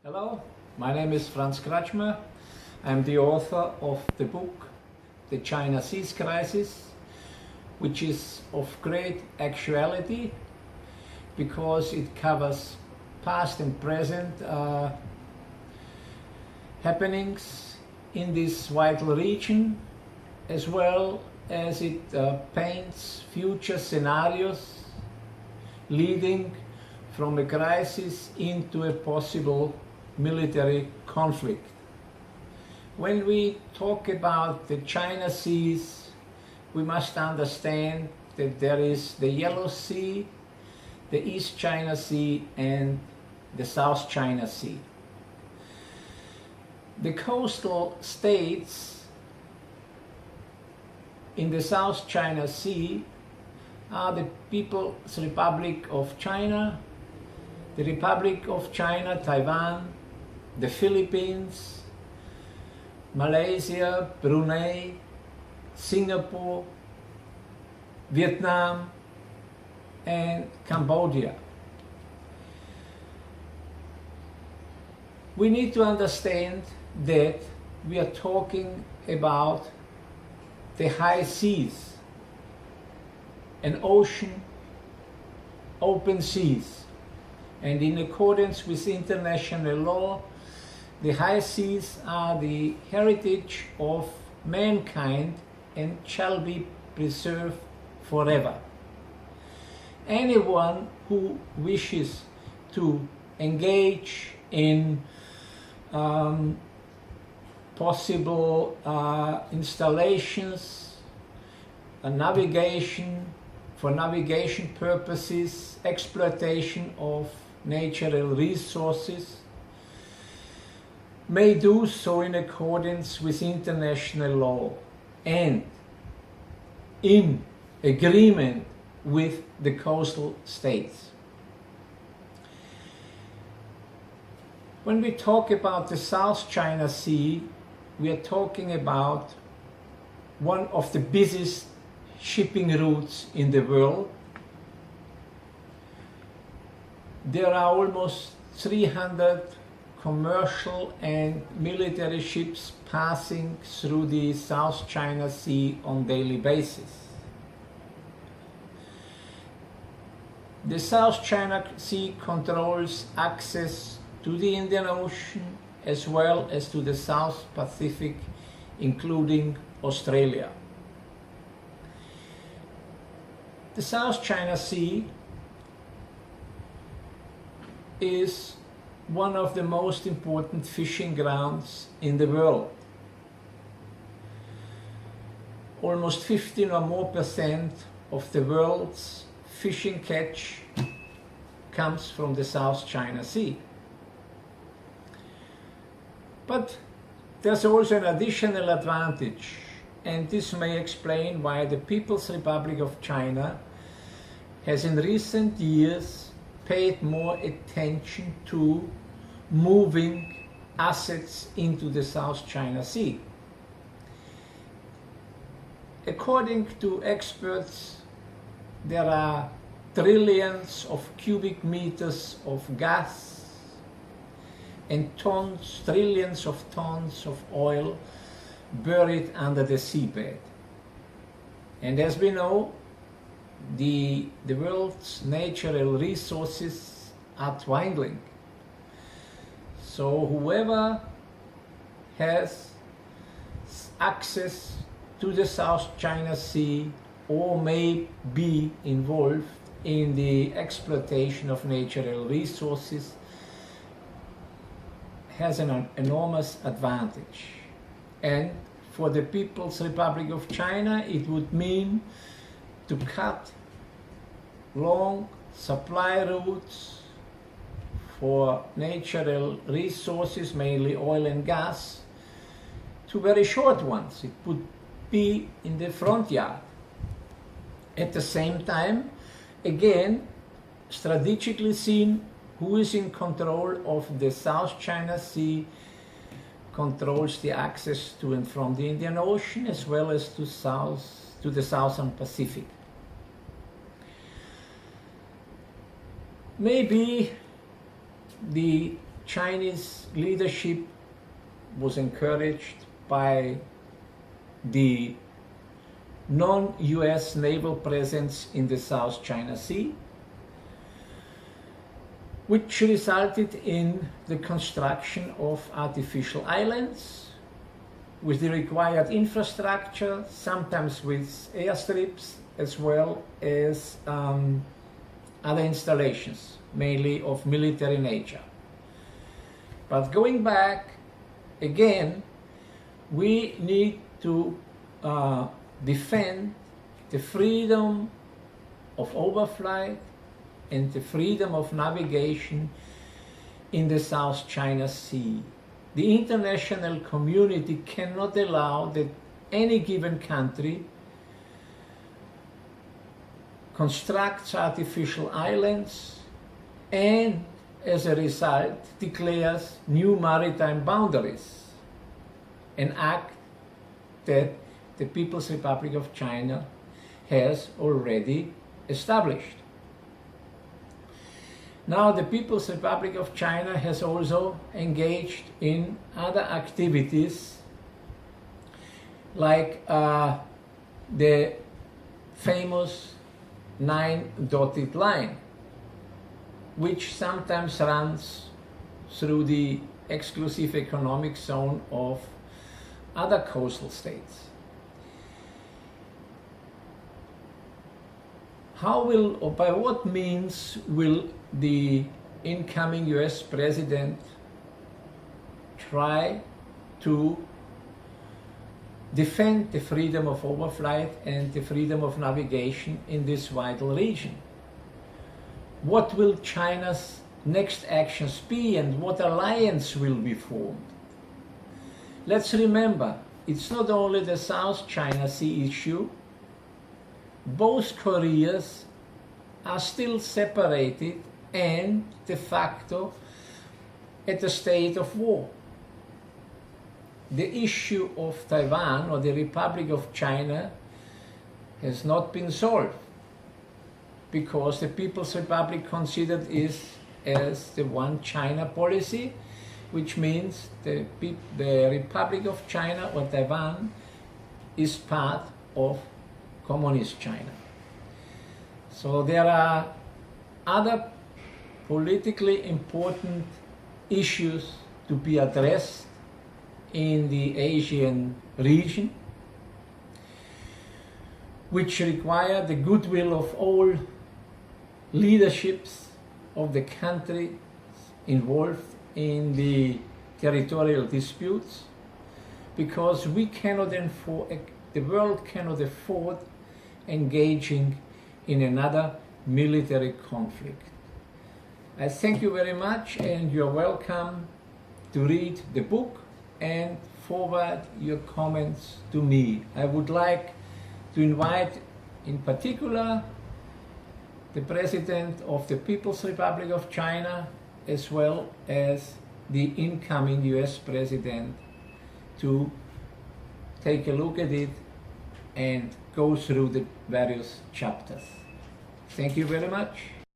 Hello, my name is Franz Kretschmer. I'm the author of the book The China Seas Crisis, which is of great actuality because it covers past and present happenings in this vital region, as well as it paints future scenarios leading from a crisis into a possible military conflict. When we talk about the China Seas, we must understand that there is the Yellow Sea, the East China Sea, and the South China Sea. The coastal states in the South China Sea are the People's Republic of China, the Republic of China, Taiwan, the Philippines, Malaysia, Brunei, Singapore, Vietnam, and Cambodia. We need to understand that we are talking about the high seas, an ocean, open seas, and in accordance with international law, the high seas are the heritage of mankind and shall be preserved forever. Anyone who wishes to engage in possible installations, navigation, for navigation purposes, exploitation of natural resources, may do so in accordance with international law and in agreement with the coastal states. When we talk about the South China Sea, we are talking about one of the busiest shipping routes in the world. There are almost 300 commercial and military ships passing through the South China Sea on daily basis. The South China Sea controls access to the Indian Ocean as well as to the South Pacific, including Australia. The South China Sea is one of the most important fishing grounds in the world. Almost 15 or more % of the world's fishing catch comes from the South China Sea. But there's also an additional advantage, and this may explain why the People's Republic of China has in recent years paid more attention to moving assets into the South China Sea. According to experts, there are trillions of cubic meters of gas and trillions of tons of oil buried under the seabed. And as we know, the world's natural resources are dwindling. So whoever has access to the South China Sea or may be involved in the exploitation of natural resources has an enormous advantage. And for the People's Republic of China, it would mean to cut long supply routes for natural resources, mainly oil and gas, to very short ones. It would be in the front yard. At the same time, again, strategically seen, who is in control of the South China Sea controls the access to and from the Indian Ocean as well as to the Southern Pacific. Maybe the Chinese leadership was encouraged by the non-US naval presence in the South China Sea, which resulted in the construction of artificial islands with the required infrastructure, sometimes with airstrips, as well as other installations, mainly of military nature. But going back, again, we need to defend the freedom of overflight and the freedom of navigation in the South China Sea. The international community cannot allow that any given country constructs artificial islands and as a result declares new maritime boundaries, an act that the People's Republic of China has already established. Now the People's Republic of China has also engaged in other activities like the famous 9-dotted line, which sometimes runs through the exclusive economic zone of other coastal states. How will, or by what means will the incoming US president try to defend the freedom of overflight and the freedom of navigation in this vital region? What will China's next actions be and what alliance will be formed? Let's remember, it's not only the South China Sea issue. Both Koreas are still separated and de facto at a state of war. The issue of Taiwan or the Republic of China has not been solved because the People's Republic considered it as the one China policy, which means the Republic of China or Taiwan is part of Communist China. So there are other politically important issues to be addressed in the Asian region, which require the goodwill of all leaderships of the countries involved in the territorial disputes, because we cannot the world cannot afford engaging in another military conflict. I thank you very much, and you're welcome to read the book and forward your comments to me. I would like to invite in particular the President of the People's Republic of China as well as the incoming US President to take a look at it and go through the various chapters. Thank you very much.